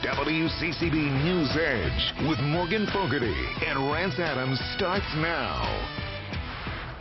WCCB News Edge with Morgan Fogarty and Rance Adams starts now.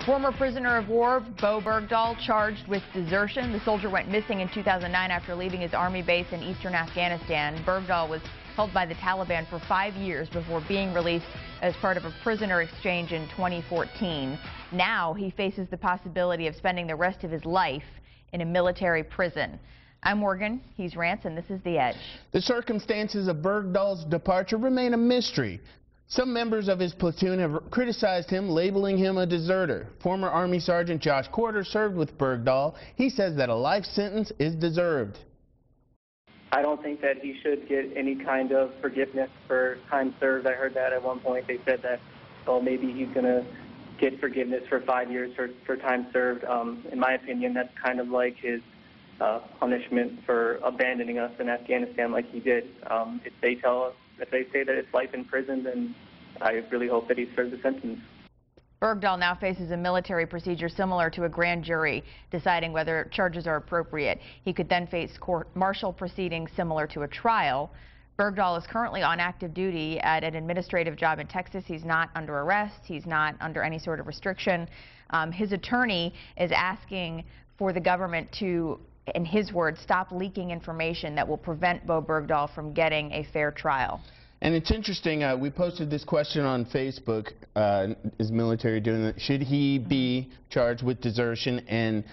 Former prisoner of war Bo Bergdahl charged with desertion. The soldier went missing in 2009 after leaving his army base in eastern Afghanistan. Bergdahl was held by the Taliban for 5 years before being released as part of a prisoner exchange in 2014. Now he faces the possibility of spending the rest of his life in a military prison. I'm Morgan, he's Rance, and this is The Edge. The circumstances of Bergdahl's departure remain a mystery. Some members of his platoon have criticized him, labeling him a deserter. Former Army Sergeant Josh Corder served with Bergdahl. He says that a life sentence is deserved. I don't think that he should get any kind of forgiveness for time served. I heard that at one point. They said that, well, maybe he's going to get forgiveness for 5 years for time served. In my opinion, that's kind of like his punishment for abandoning us in Afghanistan like he did. If they say that it's life in prison, then I really hope that he serves a sentence. Bergdahl now faces a military procedure similar to a grand jury deciding whether charges are appropriate. He could then face court-martial proceedings similar to a trial. Bergdahl is currently on active duty at an administrative job in Texas. He's not under arrest. He's not under any sort of restriction. His attorney is asking for the government to, in his words, stop leaking information that will prevent Bo Bergdahl from getting a fair trial. And it's interesting, we posted this question on Facebook, is military doing that? Should he be charged with desertion? And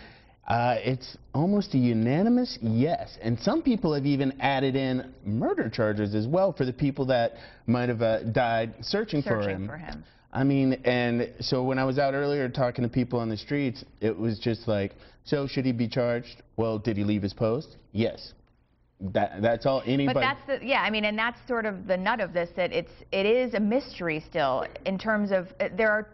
it's almost a unanimous yes. And some people have even added in murder charges as well for the people that might have died searching for him. I mean, and so when I was out earlier talking to people on the streets, it was just like, so should he be charged? Well, did he leave his post? Yes. That's all anybody. But that's the, yeah, I mean, and that's sort of the nut of this, that it is a mystery still in terms of there are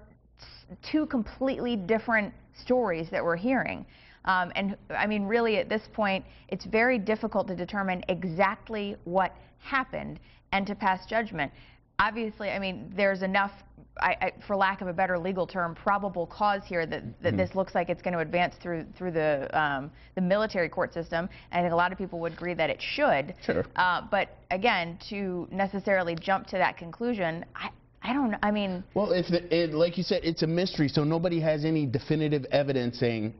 two completely different stories that we're hearing. And I mean, really at this point, it's very difficult to determine exactly what happened and to pass judgment. Obviously, I mean, there's enough, for lack of a better legal term, probable cause here that this looks like it's going to advance through the military court system. And I think a lot of people would agree that it should. Sure. But again, to necessarily jump to that conclusion, I don't know. I mean, well, like you said, it's a mystery, so nobody has any definitive evidence saying,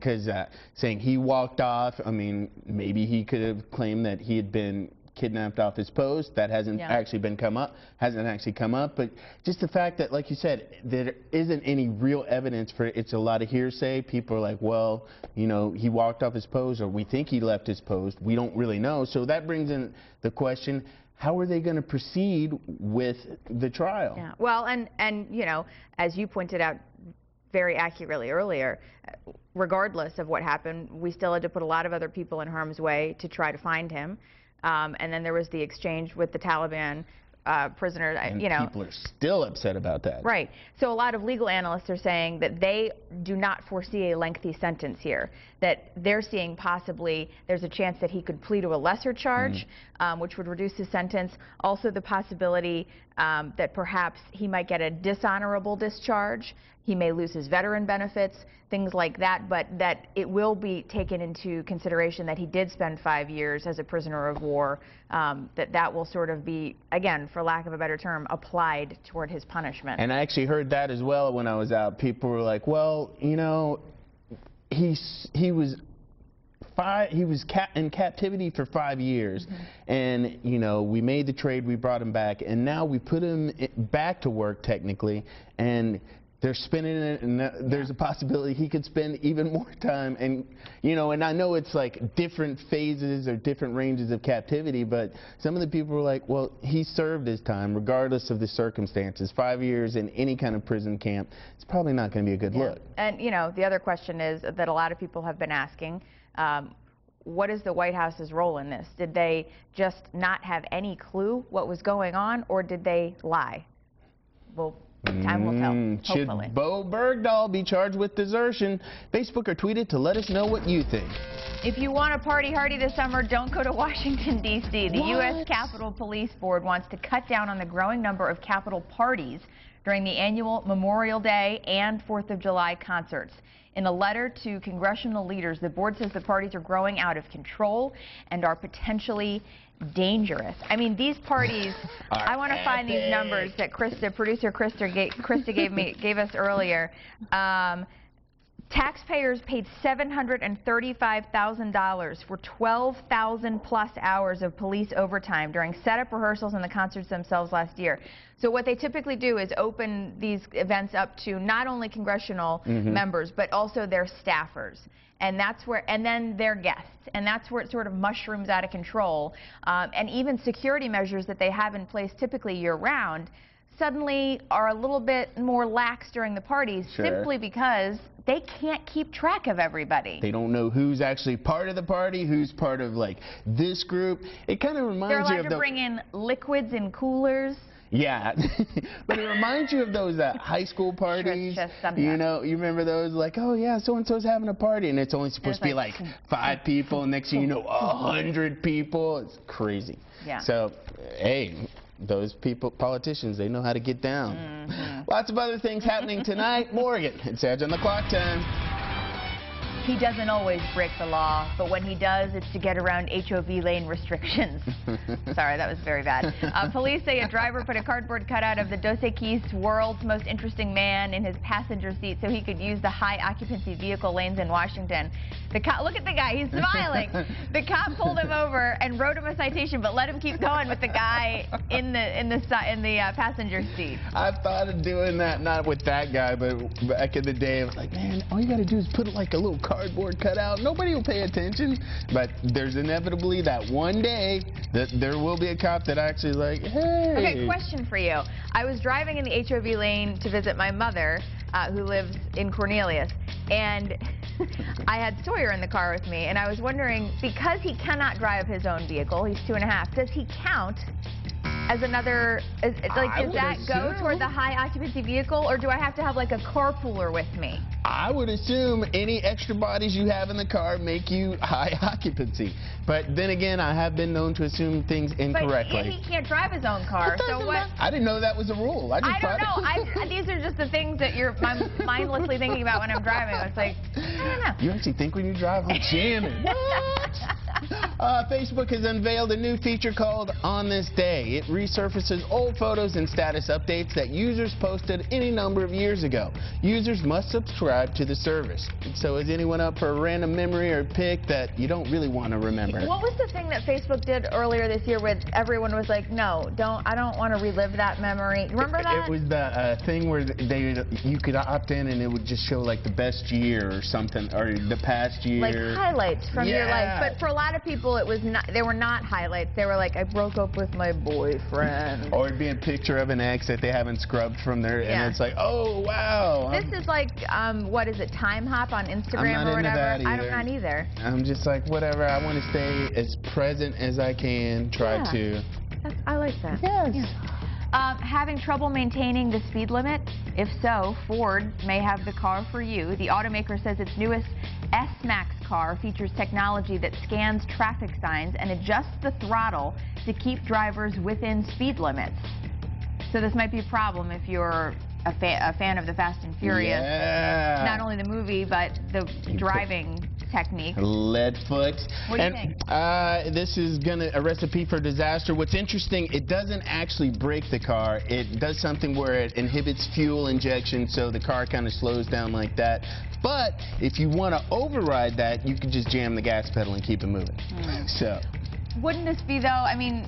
saying he walked off. I mean, maybe he could have claimed that he had been kidnapped off his post. That hasn't actually come up, but just the fact that, like you said, there isn't any real evidence for it. It's a lot of hearsay. People are like, well, you know, he walked off his post, or we think he left his post. We don't really know. So that brings in the question, how are they going to proceed with the trial? Yeah. Well, and you know, as you pointed out very accurately earlier, regardless of what happened, we still had to put a lot of other people in harm's way to try to find him. And then there was the exchange with the Taliban prisoner. And you know, people are still upset about that. Right. So a lot of legal analysts are saying that they do not foresee a lengthy sentence here, that they're seeing possibly there's a chance that he could plead to a lesser charge, which would reduce his sentence. Also the possibility that perhaps he might get a dishonorable discharge. He may lose his veteran benefits, things like that, but that it will be taken into consideration that he did spend 5 years as a prisoner of war, that will sort of be, again, for lack of a better term, applied toward his punishment. And I actually heard that as well when I was out. People were like, well, you know, he was in captivity for 5 years, and you know, we made the trade, we brought him back, and now we put him back to work technically, and they're spinning it, and there's a possibility he could spend even more time. And you know, and I know it's like different phases or different ranges of captivity, but some of the people were like, well, he served his time regardless of the circumstances. 5 years in any kind of prison camp, it's probably not going to be a good look. And you know, the other question is that a lot of people have been asking, what is the White House's role in this? Did they just not have any clue what was going on, or did they lie? Well, time will tell, hopefully. Should Bo Bergdahl be charged with desertion? Facebook or tweet it to let us know what you think. If you want to party hardy this summer, don't go to Washington, D.C. The U.S. Capitol Police Board wants to cut down on the growing number of Capitol parties during the annual Memorial Day and 4th of July concerts. In a letter to congressional leaders, the board says the parties are growing out of control and are potentially dangerous. I mean, these parties, I want to find these numbers that producer Krista gave us earlier. Taxpayers paid $735,000 for 12,000 plus hours of police overtime during setup rehearsals and the concerts themselves last year. So what they typically do is open these events up to not only congressional members, but also their staffers. And that's where, and then their guests. And that's where it sort of mushrooms out of control. And even security measures that they have in place typically year-round suddenly are a little bit more lax during the parties, simply because they can't keep track of everybody. They don't know who's actually part of the party, who's part of like this group. It kind of reminds you of They're allowed to bring in liquids in coolers. Yeah, but it reminds you of those high school parties. You know, you remember those, like, oh yeah, so-and-so's having a party, and it's only supposed to be like 5 people, and next thing you know, 100 people. It's crazy. Yeah. So, hey, those politicians, they know how to get down. Lots of other things happening tonight. Morgan, it's Edge on the Clock time. He doesn't always break the law, but when he does, it's to get around HOV lane restrictions. Sorry, that was very bad. Police say a driver put a cardboard cutout of the Dos Equis, world's most interesting man, in his passenger seat so he could use the high occupancy vehicle lanes in Washington. The cop, look at the guy, he's smiling. The cop pulled him over and wrote him a citation, but let him keep going with the guy in the passenger seat. I thought of doing that, not with that guy, but back in the day, I was like, man, all you got to do is put like a little cardboard cutout. Nobody will pay attention. But there's inevitably that one day that there will be a cop that actually is like, hey. Okay, question for you. I was driving in the HOV lane to visit my mother, who lives in Cornelius, and I had Sawyer in the car with me, and I was wondering, because he cannot drive his own vehicle, he's 2.5, does he count as another, does that go toward the high occupancy vehicle, or do I have to have like a carpooler with me? I would assume any extra bodies you have in the car make you high occupancy. But then again, I have been known to assume things incorrectly. But he can't drive his own car, so what? I didn't know that was a rule. I don't know. These are just the things that I'm mindlessly thinking about when I'm driving. It's like, I don't know. You actually think when you drive, I'm jamming. What? Facebook has unveiled a new feature called On This Day. It resurfaces old photos and status updates that users posted any number of years ago. Users must subscribe to the service. So is anyone up for a random memory or pic that you don't really want to remember? What was the thing that Facebook did earlier this year where everyone was like, no, I don't want to relive that memory? Remember that? It was the thing where you could opt in and it would just show like the best year or something, or the past year. Like highlights from your life. But for a lot of people, it was not. They were not highlights. They were like, I broke up with my boyfriend. Or it'd be a picture of an ex that they haven't scrubbed from there, and it's like, oh wow. This is like, what is it, Time Hop on Instagram or whatever? I'm not either. I'm just like, whatever. I want to stay as present as I can. Try to. I like that. Yes. Yeah. Having trouble maintaining the speed limit? If so, Ford may have the car for you. The automaker says its newest S-Max car features technology that scans traffic signs and adjusts the throttle to keep drivers within speed limits. So this might be a problem if you're a fan of the Fast and Furious. Yeah. Not only the movie, but the driving technique. Lead foot. What do you think? This is a recipe for disaster. What's interesting, it doesn't actually break the car. It does something where it inhibits fuel injection, so the car kind of slows down like that. But if you want to override that, you can just jam the gas pedal and keep it moving. So. Wouldn't this be, though, I mean,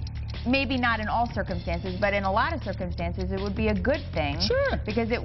maybe not in all circumstances, but in a lot of circumstances, it would be a good thing. Sure. Because it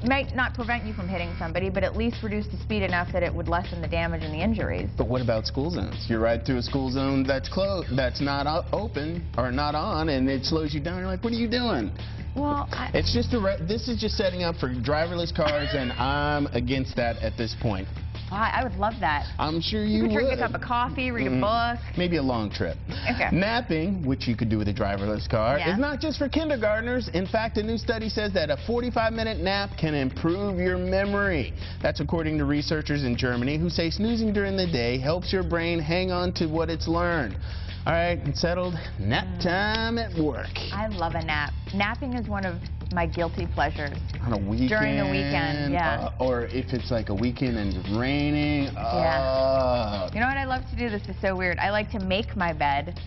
might not prevent you from hitting somebody, but at least reduce the speed enough that it would lessen the damage and the injuries. But what about school zones? You ride through a school zone that's closed, that's not open or not on, and it slows you down. You're like, what are you doing? Well, it's just this is just setting up for driverless cars, and I'm against that at this point. I would love that. I'm sure you would. Drink a cup of coffee, read a book. Maybe a long trip. Okay. Napping, which you could do with a driverless car, is not just for kindergartners. In fact, a new study says that a 45-minute nap can improve your memory. That's according to researchers in Germany who say snoozing during the day helps your brain hang on to what it's learned. All right, it's settled. Nap time at work. I love a nap. Napping is one of my guilty pleasures. On a weekend. During the weekend, yeah. Or if it's like a weekend and it's raining. Yeah. You know what I love to do? This is so weird. I like to make my bed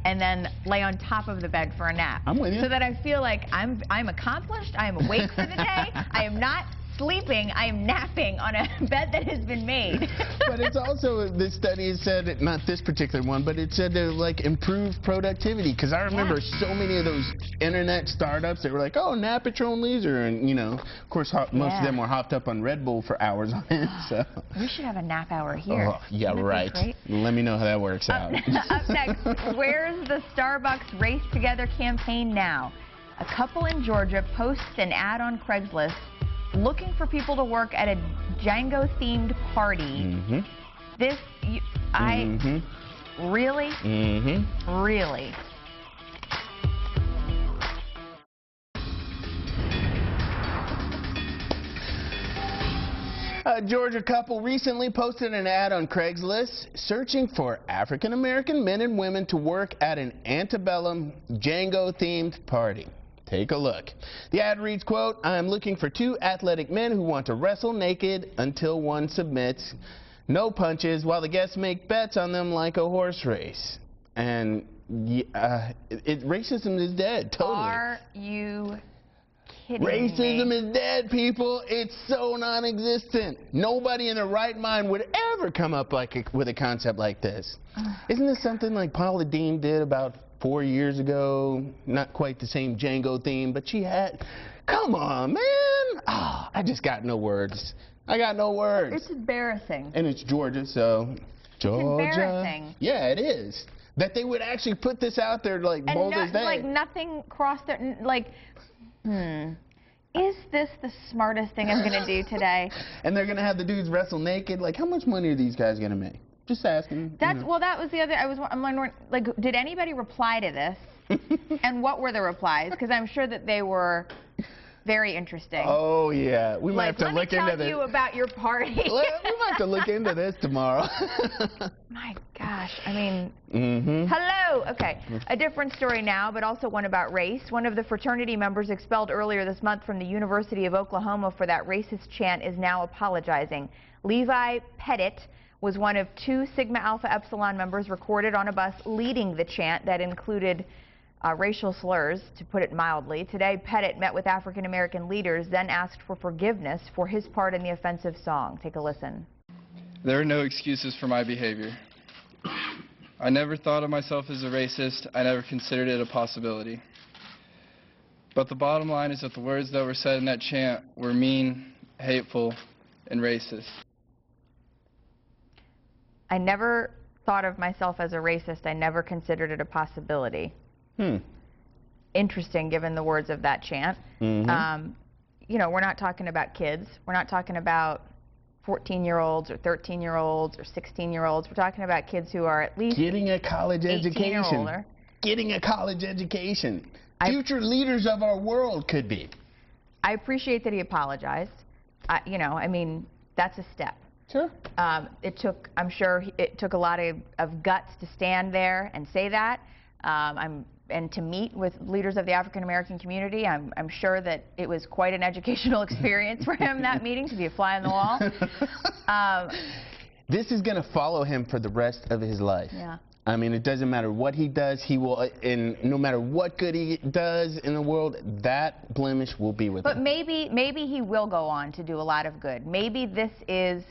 and then lay on top of the bed for a nap. I'm with you. So that I feel like I'm accomplished, I am awake for the day, I am not sleeping, I am napping on a bed that has been made. But it's also, this study has said, not this particular one, but it said to like improve productivity. Because I remember so many of those internet startups that were like, oh, nap at your own leisure. And, you know, of course, most of them were hopped up on Red Bull for hours on it. So. We should have a nap hour here. Oh, yeah, right. Let me know how that works out. Up next, where's the Starbucks Race Together campaign now? A couple in Georgia posts an ad on Craigslist looking for people to work at a Django-themed party. This, really? Really? A Georgia couple recently posted an ad on Craigslist searching for African-American men and women to work at an antebellum Django-themed party. Take a look. The ad reads, quote, I am looking for two athletic men who want to wrestle naked until one submits. No punches, while the guests make bets on them like a horse race. And racism is dead, totally. Are you kidding Racism me? is dead, people. It's so non-existent. Nobody in their right mind would ever come up with a concept like this. Isn't this something like Paula Deen did about 4 years ago? Not quite the same Django theme, but she had, come on, man. Oh, I just got no words. I got no words. It's embarrassing. And it's Georgia, so Georgia. It's embarrassing. Yeah, it is. That they would actually put this out there like bold as day. Like nothing crossed their, like, is this the smartest thing I'm going to do today? And they're going to have the dudes wrestle naked. Like, how much money are these guys going to make? Just asking. That's well. That was the other. I'm wondering, like, did anybody reply to this? And what were the replies? Because I'm sure that they were very interesting. Oh yeah, we might have to look into this. Let me tell you about your party. We might have to look into this tomorrow. My gosh, I mean, hello. Okay, a different story now, but also one about race. One of the fraternity members expelled earlier this month from the University of Oklahoma for that racist chant is now apologizing. Levi Pettit was one of 2 Sigma Alpha Epsilon members recorded on a bus leading the chant that included racial slurs, to put it mildly. Today, Pettit met with African American leaders, then asked for forgiveness for his part in the offensive song. Take a listen. There are no excuses for my behavior. I never thought of myself as a racist. I never considered it a possibility. But the bottom line is that the words that were said in that chant were mean, hateful, and racist. I never thought of myself as a racist. I never considered it a possibility. Interesting, given the words of that chant. You know, we're not talking about kids. We're not talking about 14-year-olds or 13-year-olds or 16-year-olds. We're talking about kids who are at least getting a college 18 education. or older. Getting a college education. Future leaders of our world could be. I appreciate that he apologized. You know, I mean, that's a step. Sure. It took, I'm sure, it took a lot of guts to stand there and say that. And to meet with leaders of the African American community. I'm sure that it was quite an educational experience for him, that meeting, to be a fly on the wall. This is going to follow him for the rest of his life. Yeah. I mean, it doesn't matter what he does, he will, and no matter what good he does in the world, that blemish will be with him. But maybe he will go on to do a lot of good. Maybe this is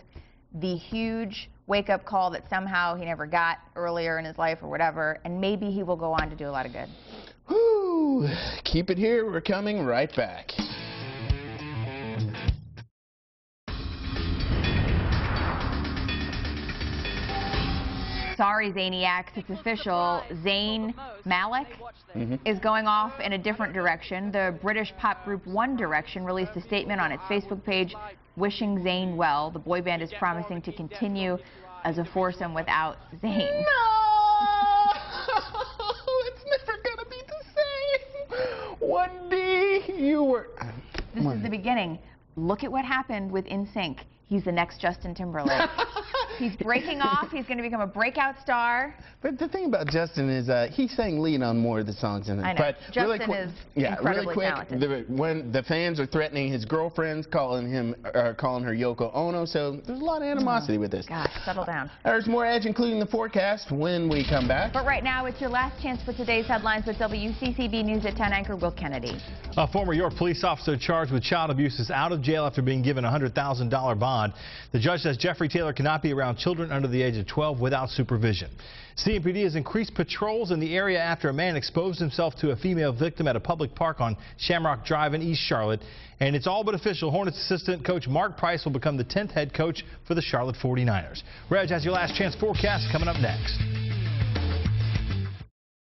the huge wake-up call that somehow he never got earlier in his life or whatever, and maybe he will go on to do a lot of good. Whew. Keep it here. We're coming right back. Sorry, Zaniacs, it's official. Zayn Malik is going off in a different direction. The British pop group One Direction released a statement on its Facebook page wishing Zayn well. The boy band is promising to continue as a foursome without Zayn. No! It's never gonna be the same. 1D, you were... This is the beginning. Look at what happened with NSYNC. He's the next Justin Timberlake. He's breaking off. He's going to become a breakout star. But the thing about Justin is he sang lead on more of the songs in it. I know. But Justin is incredibly talented. When the fans are threatening his girlfriends, calling her Yoko Ono, so there's a lot of animosity with this. Gosh, settle down. There's more Edge, including the forecast, when we come back. But right now, it's your last chance for today's headlines with WCCB News at 10 anchor Will Kennedy. A former York police officer charged with child abuse is out of jail after being given a $100,000 bond. The judge says Jeffrey Taylor cannot be around children under the age of 12 without supervision. CMPD has increased patrols in the area after a man exposed himself to a female victim at a public park on Shamrock Drive in East Charlotte. And it's all but official. Hornets assistant coach Mark Price will become the 10th head coach for the Charlotte 49ers. Reg has your last chance forecast coming up next.